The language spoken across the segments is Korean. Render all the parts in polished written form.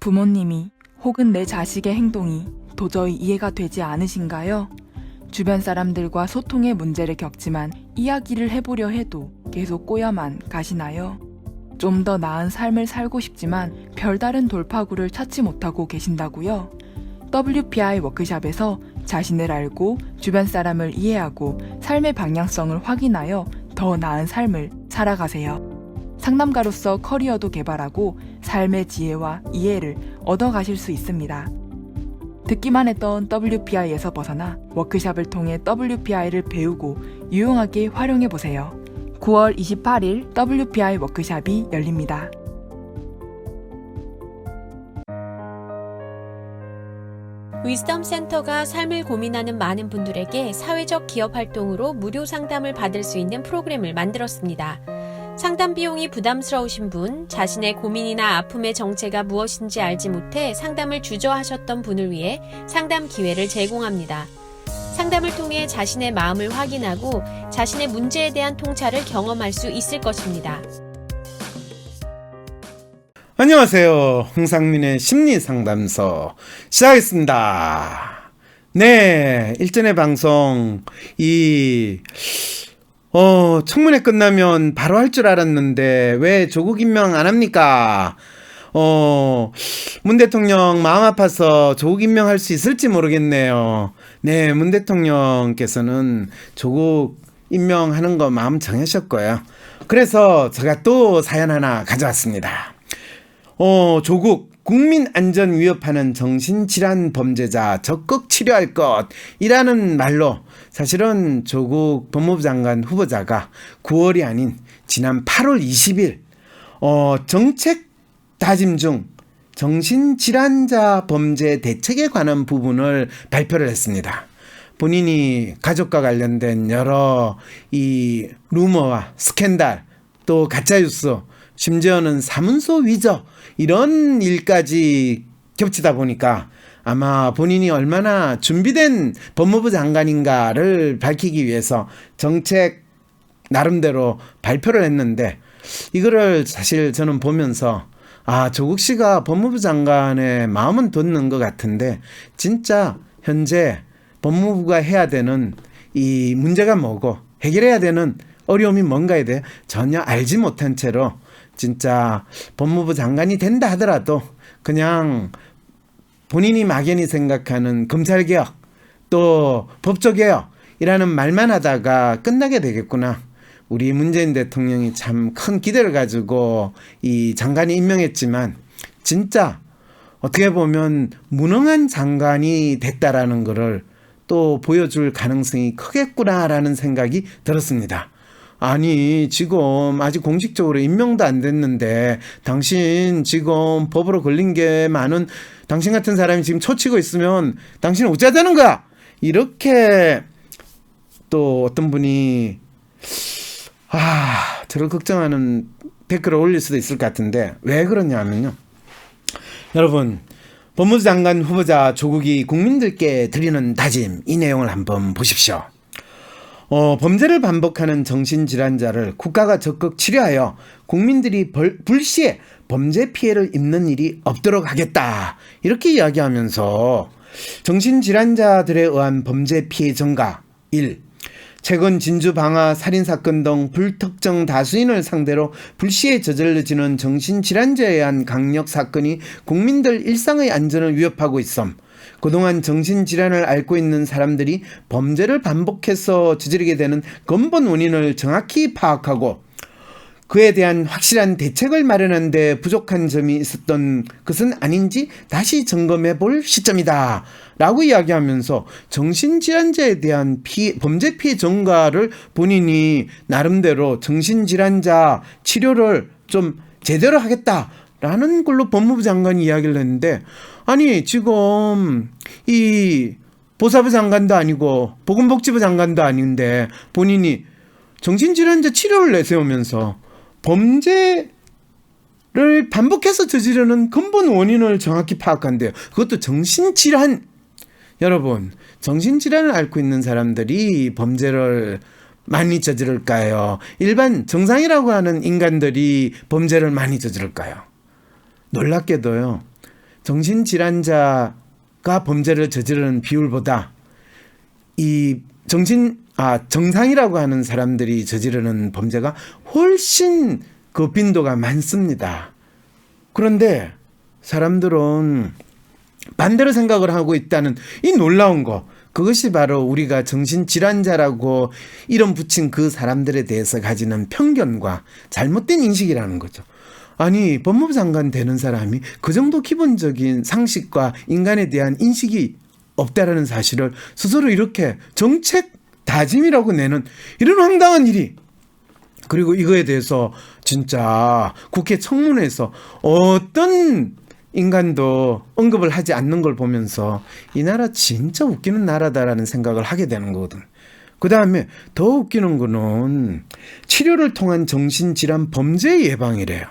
부모님이 혹은 내 자식의 행동이 도저히 이해가 되지 않으신가요? 주변 사람들과 소통에 문제를 겪지만 이야기를 해보려 해도 계속 꼬여만 가시나요? 좀 더 나은 삶을 살고 싶지만 별다른 돌파구를 찾지 못하고 계신다고요? WPI 워크샵에서 자신을 알고 주변 사람을 이해하고 삶의 방향성을 확인하여 더 나은 삶을 살아가세요. 상담가로서 커리어도 개발하고 삶의 지혜와 이해를 얻어가실 수 있습니다. 듣기만 했던 WPI에서 벗어나 워크샵을 통해 WPI를 배우고 유용하게 활용해보세요. 9월 28일 WPI 워크샵이 열립니다. 위즈덤 센터가 삶을 고민하는 많은 분들에게 사회적 기업 활동으로 무료 상담을 받을 수 있는 프로그램을 만들었습니다. 상담 비용이 부담스러우신 분, 자신의 고민이나 아픔의 정체가 무엇인지 알지 못해 상담을 주저하셨던 분을 위해 상담 기회를 제공합니다. 상담을 통해 자신의 마음을 확인하고 자신의 문제에 대한 통찰을 경험할 수 있을 것입니다. 안녕하세요. 홍상민의 심리상담소 시작하겠습니다. 네, 일전의 방송 청문회 끝나면 바로 할 줄 알았는데 왜 조국 임명 안 합니까? 문 대통령 마음 아파서 조국 임명할 수 있을지 모르겠네요. 네, 문 대통령께서는 조국 임명하는 거 마음 정하셨고요. 그래서 제가 또 사연 하나 가져왔습니다. 조국 국민 안전 위협하는 정신질환 범죄자 적극 치료할 것이라는 말로 사실은 조국 법무부 장관 후보자가 9월이 아닌 지난 8월 20일 정책 다짐 중 정신질환자 범죄 대책에 관한 부분을 발표를 했습니다. 본인이 가족과 관련된 여러 이 루머와 스캔들 또 가짜뉴스 심지어는 사문서 위조 이런 일까지 겹치다 보니까 아마 본인이 얼마나 준비된 법무부 장관인가를 밝히기 위해서 정책 나름대로 발표를 했는데 이거를 사실 저는 보면서 조국 씨가 법무부 장관의 마음은 돋는 것 같은데 진짜 현재 법무부가 해야 되는 이 문제가 뭐고 해결해야 되는 어려움이 뭔가에 대해 전혀 알지 못한 채로 진짜 법무부 장관이 된다 하더라도 그냥 본인이 막연히 생각하는 검찰개혁 또 법조개혁이라는 말만 하다가 끝나게 되겠구나. 우리 문재인 대통령이 참 큰 기대를 가지고 이 장관이 임명했지만 진짜 어떻게 보면 무능한 장관이 됐다라는 것을 또 보여줄 가능성이 크겠구나라는 생각이 들었습니다. 아니 지금 아직 공식적으로 임명도 안 됐는데 당신 지금 법으로 걸린 게 많은 당신 같은 사람이 지금 초치고 있으면 당신은 어쩌자는 거야? 이렇게 또 어떤 분이 저를 걱정하는 댓글을 올릴 수도 있을 것 같은데 왜 그러냐면요. 여러분 법무부 장관 후보자 조국이 국민들께 드리는 다짐 이 내용을 한번 보십시오. 범죄를 반복하는 정신질환자를 국가가 적극 치료하여 국민들이 불시에 범죄 피해를 입는 일이 없도록 하겠다. 이렇게 이야기하면서 정신질환자들에 의한 범죄 피해 증가 1. 최근 진주 방화 살인사건 등 불특정 다수인을 상대로 불시에 저질러지는 정신질환자에 의한 강력 사건이 국민들 일상의 안전을 위협하고 있음. 그동안 정신질환을 앓고 있는 사람들이 범죄를 반복해서 저지르게 되는 근본 원인을 정확히 파악하고 그에 대한 확실한 대책을 마련하는 데 부족한 점이 있었던 것은 아닌지 다시 점검해 볼 시점이다 라고 이야기하면서 정신질환자에 대한 범죄 피해 증가를 본인이 나름대로 정신질환자 치료를 좀 제대로 하겠다라는 걸로 법무부 장관이 이야기를 했는데 아니 지금 이 보사부 장관도 아니고 보건복지부 장관도 아닌데 본인이 정신질환자 치료를 내세우면서 범죄를 반복해서 저지르는 근본 원인을 정확히 파악한대요. 그것도 정신질환. 여러분 정신질환을 앓고 있는 사람들이 범죄를 많이 저지를까요? 일반 정상이라고 하는 인간들이 범죄를 많이 저지를까요? 놀랍게도요. 정신질환자가 범죄를 저지르는 비율보다 정상이라고 하는 사람들이 저지르는 범죄가 훨씬 그 빈도가 많습니다. 그런데 사람들은 반대로 생각을 하고 있다는 이 놀라운 거, 그것이 바로 우리가 정신질환자라고 이름 붙인 그 사람들에 대해서 가지는 편견과 잘못된 인식이라는 거죠. 아니, 법무부 장관 되는 사람이 그 정도 기본적인 상식과 인간에 대한 인식이 없다라는 사실을 스스로 이렇게 정책 다짐이라고 내는 이런 황당한 일이, 그리고 이거에 대해서 진짜 국회 청문회에서 어떤 인간도 언급을 하지 않는 걸 보면서 이 나라 진짜 웃기는 나라다라는 생각을 하게 되는 거거든. 그 다음에 더 웃기는 거는 치료를 통한 정신질환 범죄 예방이래요.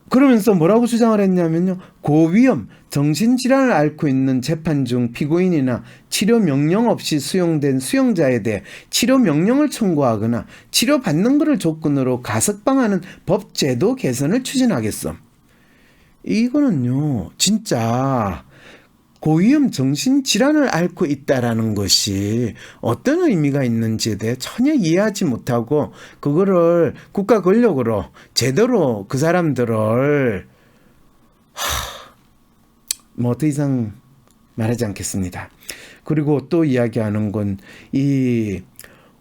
그러면서 뭐라고 주장을 했냐면요, 고위험 정신질환을 앓고 있는 재판 중 피고인이나 치료 명령 없이 수용된 수용자에 대해 치료 명령을 청구하거나 치료받는 것을 조건으로 가석방하는 법 제도 개선을 추진하겠음. 이거는요, 진짜 고위험 정신질환을 앓고 있다라는 것이 어떤 의미가 있는지에 대해 전혀 이해하지 못하고 그거를 국가 권력으로 제대로 그 사람들을 뭐 더 이상 말하지 않겠습니다. 그리고 또 이야기하는 건 이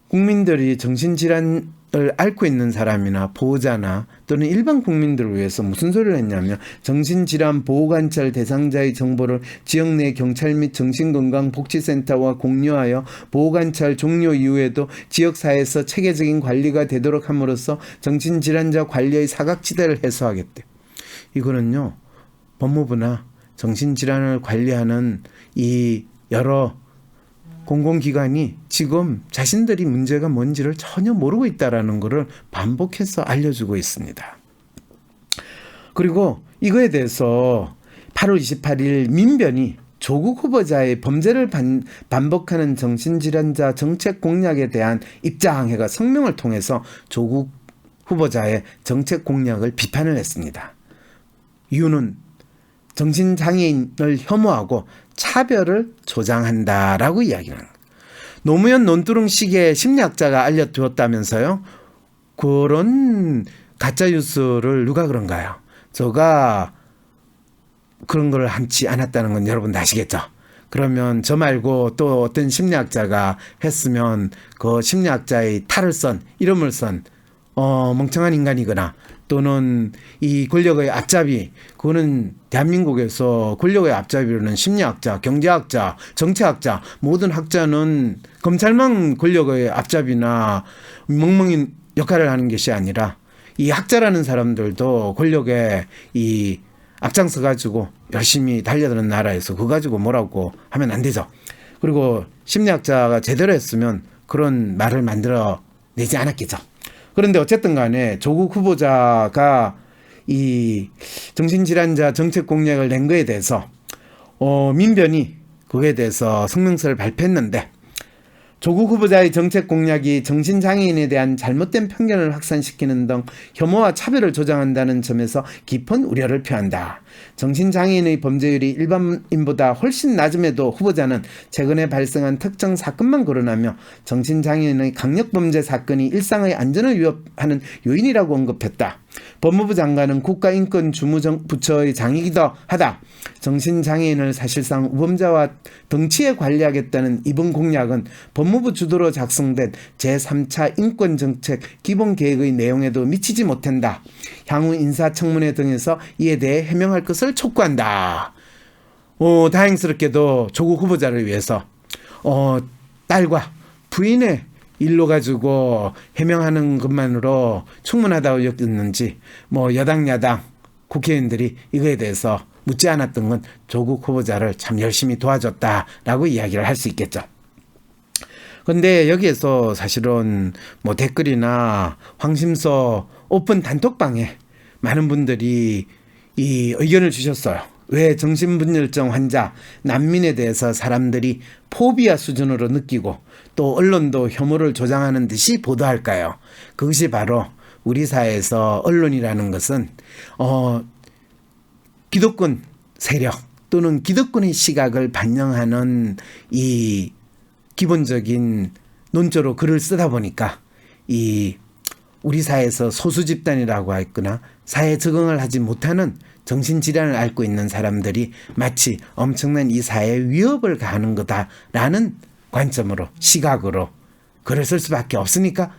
국민들이 정신질환을 앓고 있는 사람이나 보호자나 또는 일반 국민들을 위해서 무슨 소리를 했냐면, 정신질환 보호관찰 대상자의 정보를 지역 내 경찰 및 정신건강복지센터와 공유하여 보호관찰 종료 이후에도 지역사회에서 체계적인 관리가 되도록 함으로써 정신질환자 관리의 사각지대를 해소하겠대. 이거는요, 법무부나 정신질환을 관리하는 이 여러 공공기관이 지금 자신들이 문제가 뭔지를 전혀 모르고 있다는 것을 반복해서 알려주고 있습니다. 그리고 이거에 대해서 8월 28일 민변이 조국 후보자의 범죄를 반복하는 정신질환자 정책 공약에 대한 입장회가 성명을 통해서 조국 후보자의 정책 공약을 비판을 했습니다. 이유는 정신장애인을 혐오하고 차별을 조장한다라고 이야기를 합니다. 노무현 논두렁식의 심리학자가 알려두었다면서요? 그런 가짜뉴스를 누가 그런가요? 저가 그런 걸 한치 않았다는 건 여러분 아시겠죠? 그러면 저 말고 또 어떤 심리학자가 했으면 그 심리학자의 탈을 쓴, 이름을 쓴 멍청한 인간이거나 또는 이 권력의 앞잡이, 그거는 대한민국에서 권력의 앞잡이로는 심리학자, 경제학자, 정치학자, 모든 학자는 검찰만 권력의 앞잡이나 멍멍이 역할을 하는 것이 아니라 이 학자라는 사람들도 권력에 이 앞장서 가지고 열심히 달려드는 나라에서 그거 가지고 뭐라고 하면 안 되죠. 그리고 심리학자가 제대로 했으면 그런 말을 만들어 내지 않았겠죠. 그런데 어쨌든 간에 조국 후보자가 이 정신질환자 정책 공약을 낸 거에 대해서 민변이 그거에 대해서 성명서를 발표했는데, 조국 후보자의 정책 공약이 정신장애인에 대한 잘못된 편견을 확산시키는 등 혐오와 차별을 조장한다는 점에서 깊은 우려를 표한다. 정신장애인의 범죄율이 일반인보다 훨씬 낮음에도 후보자는 최근에 발생한 특정 사건만 거론하며 정신장애인의 강력범죄 사건이 일상의 안전을 위협하는 요인이라고 언급했다. 법무부 장관은 국가인권주무부처의 장이기도 하다. 정신장애인을 사실상 우범자와 덩치에 관리하겠다는 이번 공약은 법무부 주도로 작성된 제3차 인권정책 기본계획의 내용에도 미치지 못한다. 향후 인사청문회 등에서 이에 대해 해명할 것을 촉구한다. 다행스럽게도 조국 후보자를 위해서 딸과 부인의 일로 가지고 해명하는 것만으로 충분하다고 여겼는지 여당 야당 국회의원들이 이거에 대해서 묻지 않았던 건 조국 후보자를 참 열심히 도와줬다라고 이야기를 할 수 있겠죠. 근데 여기에서 사실은 댓글이나 황심서 오픈 단톡방에 많은 분들이 이 의견을 주셨어요. 왜 정신분열증 환자, 난민에 대해서 사람들이 포비아 수준으로 느끼고 또 언론도 혐오를 조장하는 듯이 보도할까요? 그것이 바로 우리 사회에서 언론이라는 것은 기득권 세력 또는 기득권의 시각을 반영하는 이 기본적인 논조로 글을 쓰다 보니까 이 우리 사회에서 소수 집단이라고 했거나 사회에 적응을 하지 못하는 정신질환을 앓고 있는 사람들이 마치 엄청난 이 사회에 위협을 가하는 거다라는 관점으로 시각으로 글을 쓸 수밖에 없으니까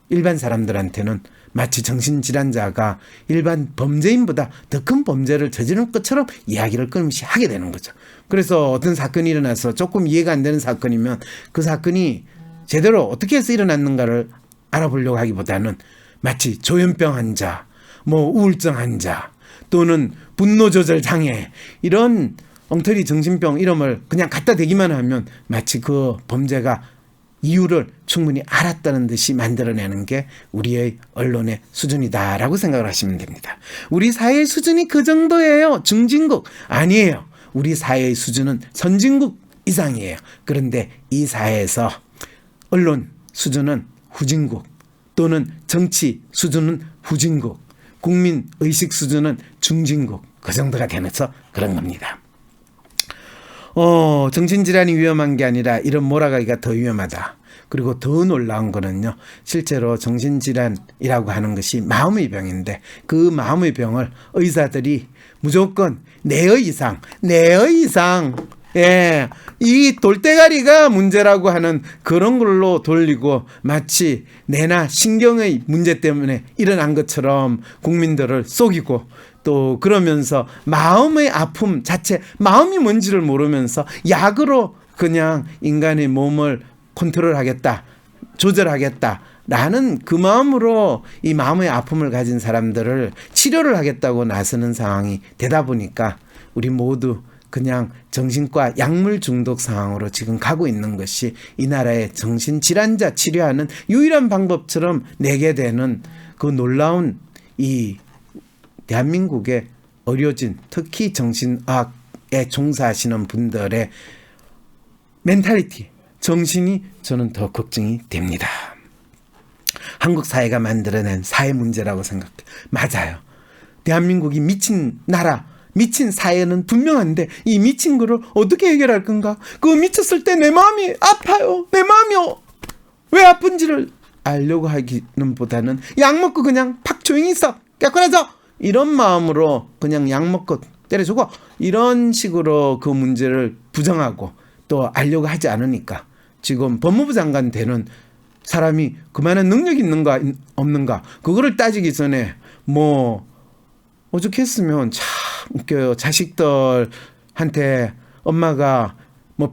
일반 사람들한테는 마치 정신질환자가 일반 범죄인보다 더 큰 범죄를 저지른 것처럼 이야기를 끊임없이 하게 되는 거죠. 그래서 어떤 사건이 일어나서 조금 이해가 안 되는 사건이면 그 사건이 제대로 어떻게 해서 일어났는가를 알아보려고 하기보다는 마치 조현병 환자, 우울증 환자 또는 분노 조절 장애 이런 엉터리 정신병 이름을 그냥 갖다 대기만 하면 마치 그 범죄가 이유를 충분히 알았다는 듯이 만들어내는 게 우리의 언론의 수준이다라고 생각을 하시면 됩니다. 우리 사회의 수준이 그 정도예요. 중진국 아니에요. 우리 사회의 수준은 선진국 이상이에요. 그런데 이 사회에서 언론 수준은 후진국 또는 정치 수준은 후진국, 국민 의식 수준은 중진국 그 정도가 되면서 그런 겁니다. 정신질환이 위험한 게 아니라 이런 몰아가기가 더 위험하다. 그리고 더 놀라운 거는요. 실제로 정신질환이라고 하는 것이 마음의 병인데 그 마음의 병을 의사들이 무조건 내의 이상 예, 이 돌대가리가 문제라고 하는 그런 걸로 돌리고 마치 뇌나 신경의 문제 때문에 일어난 것처럼 국민들을 속이고 또 그러면서 마음의 아픔 자체 마음이 뭔지를 모르면서 약으로 그냥 인간의 몸을 컨트롤하겠다 조절하겠다라는 그 마음으로 이 마음의 아픔을 가진 사람들을 치료를 하겠다고 나서는 상황이 되다 보니까 우리 모두 그냥 정신과 약물 중독 상황으로 지금 가고 있는 것이 이 나라의 정신질환자 치료하는 유일한 방법처럼 내게 되는 그 놀라운 이 대한민국의 의료진 특히 정신의학에 종사하시는 분들의 멘탈리티 정신이 저는 더 걱정이 됩니다. 한국 사회가 만들어낸 사회 문제라고 생각해요. 맞아요. 대한민국이 미친 나라 미친 사회는 분명한데 이 미친 거를 어떻게 해결할 건가? 그거 미쳤을 때 내 마음이 아파요. 내 마음이요. 왜 아픈지를 알려고 하기는 보다는 약 먹고 그냥 팍 조용히 있어. 깨끗해져. 이런 마음으로 그냥 약 먹고 때려주고 이런 식으로 그 문제를 부정하고 또 알려고 하지 않으니까 지금 법무부 장관 되는 사람이 그만한 능력이 있는가 없는가 그거를 따지기 전에 오죽했으면 참 웃겨요. 자식들한테 엄마가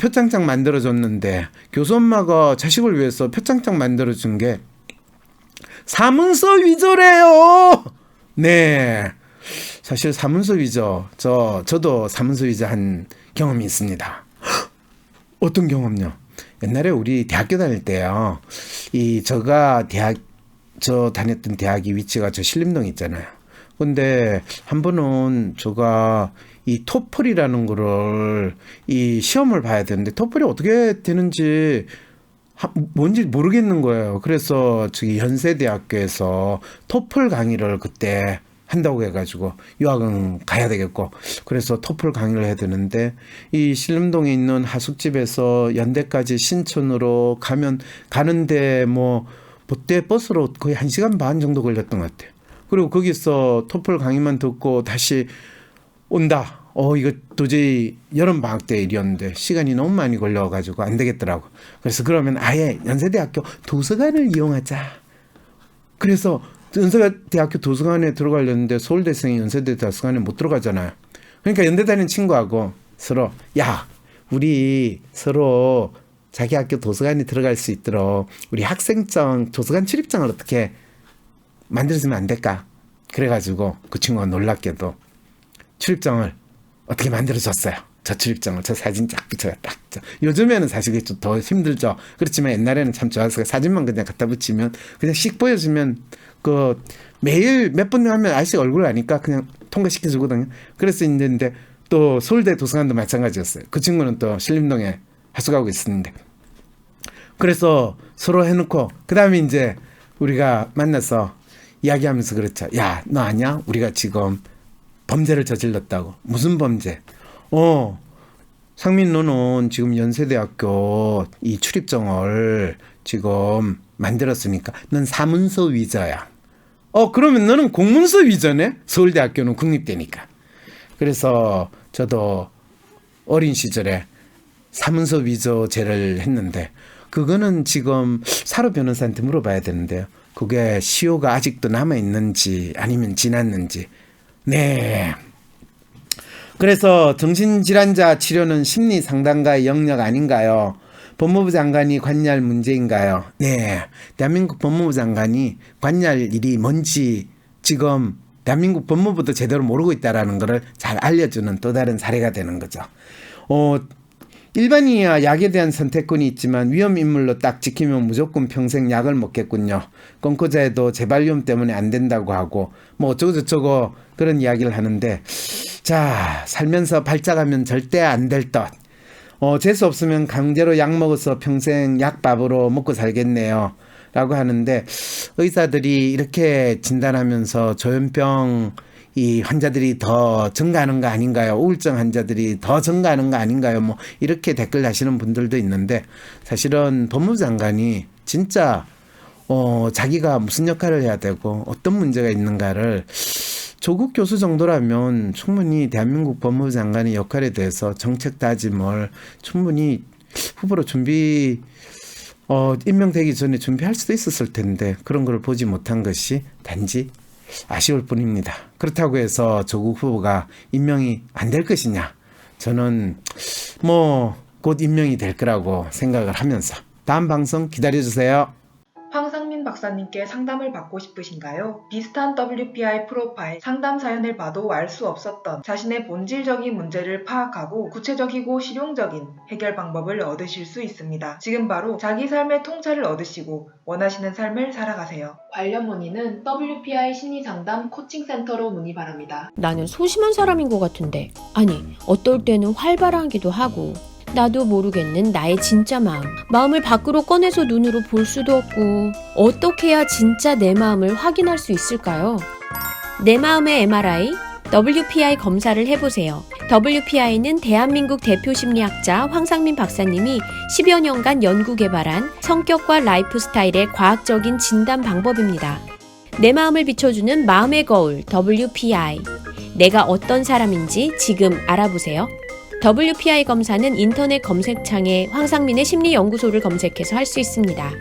표창장 만들어줬는데 교수 엄마가 자식을 위해서 표창장 만들어준 게 사문서 위조래요. 네, 사실 사문서 위조 저도 사문서 위조 한 경험이 있습니다. 어떤 경험요? 옛날에 우리 대학교 다닐 때요. 저 다녔던 대학이 위치가 저 신림동 있잖아요. 근데 한 번은 제가 이 토플이라는 거를 이 시험을 봐야 되는데 토플이 어떻게 되는지 뭔지 모르겠는 거예요. 그래서 저기 연세대학교에서 토플 강의를 그때 한다고 해가지고 유학은 가야 되겠고 그래서 토플 강의를 해야 되는데 이 신림동에 있는 하숙집에서 연대까지 신촌으로 가는데 그때 버스로 거의 1시간 반 정도 걸렸던 것 같아요. 그리고 거기서 토플 강의만 듣고 다시 온다. 이거 도저히 여름방학 때 일이었는데 시간이 너무 많이 걸려가지고 안 되겠더라고. 그래서 그러면 아예 연세대학교 도서관을 이용하자. 그래서 연세대학교 도서관에 들어가려는데 서울대생이 연세대 도서관에 못 들어가잖아요. 그러니까 연대 다니는 친구하고 서로 우리 서로 자기 학교 도서관에 들어갈 수 있도록 우리 학생증 도서관 출입증을 어떻게 만들어주면 안 될까? 그래가지고 그 친구가 놀랍게도 출입증을 어떻게 만들어줬어요. 저 출입증을 저 사진 쫙 붙여가 딱. 요즘에는 사실 좀 더 힘들죠. 그렇지만 옛날에는 참 좋았어요. 사진만 그냥 갖다 붙이면 그냥 씩 보여주면 그 매일 몇 번 하면 아저씨 얼굴을 아니까 그냥 통과시켜주거든요. 그래서 있는데 또 서울대 도서관도 마찬가지였어요. 그 친구는 또 신림동에 하숙하고 있었는데 그래서 서로 해놓고 그 다음에 이제 우리가 만나서 이야기하면서 그렇죠. 야, 너 아냐? 우리가 지금 범죄를 저질렀다고. 무슨 범죄? 상민 너는 지금 연세대학교 이 출입정을 지금 만들었으니까 넌 사문서 위조야. 그러면 너는 공문서 위조네? 서울대학교는 국립대니까. 그래서 저도 어린 시절에 사문서 위조죄를 했는데 그거는 지금 사로 변호사한테 물어봐야 되는데요. 그게 시효가 아직도 남아있는지 아니면 지났는지. 네. 그래서 정신질환자 치료는 심리상담가의 영역 아닌가요? 법무부 장관이 관여할 문제인가요? 네. 대한민국 법무부 장관이 관여할 일이 뭔지 지금 대한민국 법무부도 제대로 모르고 있다는 것을 잘 알려주는 또 다른 사례가 되는 거죠. 일반인이야 약에 대한 선택권이 있지만 위험인물로 딱 지키면 무조건 평생 약을 먹겠군요. 권고자에도 재발염 때문에 안 된다고 하고 뭐 어쩌고저쩌고 그런 이야기를 하는데 자, 살면서 발작하면 절대 안 될 것. 재수 없으면 강제로 약 먹어서 평생 약밥으로 먹고 살겠네요. 라고 하는데 의사들이 이렇게 진단하면서 조현병 이 환자들이 더 증가하는 거 아닌가요? 우울증 환자들이 더 증가하는 거 아닌가요? 뭐 이렇게 댓글 다시는 분들도 있는데 사실은 법무부 장관이 진짜 자기가 무슨 역할을 해야 되고 어떤 문제가 있는가를 조국 교수 정도라면 충분히 대한민국 법무부 장관의 역할에 대해서 정책 다짐을 충분히 후보로 임명되기 전에 준비할 수도 있었을 텐데 그런 걸 보지 못한 것이 단지 아쉬울 뿐입니다. 그렇다고 해서 조국 후보가 임명이 안 될 것이냐? 저는 곧 임명이 될 거라고 생각을 하면서 다음 방송 기다려주세요. 황상민 박사님께 상담을 받고 싶으신가요? 비슷한 WPI 프로파일 상담 사연을 봐도 알 수 없었던 자신의 본질적인 문제를 파악하고 구체적이고 실용적인 해결 방법을 얻으실 수 있습니다. 지금 바로 자기 삶의 통찰을 얻으시고 원하시는 삶을 살아가세요. 관련 문의는 WPI 심리상담 코칭센터로 문의 바랍니다. 나는 소심한 사람인 것 같은데. 아니, 어떨 때는 활발하기도 하고. 나도 모르겠는 나의 진짜 마음을 밖으로 꺼내서 눈으로 볼 수도 없고 어떻게 해야 진짜 내 마음을 확인할 수 있을까요? 내 마음의 MRI, WPI 검사를 해보세요. WPI는 대한민국 대표 심리학자 황상민 박사님이 10여 년간 연구 개발한 성격과 라이프 스타일의 과학적인 진단 방법입니다. 내 마음을 비춰주는 마음의 거울 WPI. 내가 어떤 사람인지 지금 알아보세요. WPI 검사는 인터넷 검색창에 황상민의 심리연구소를 검색해서 할 수 있습니다.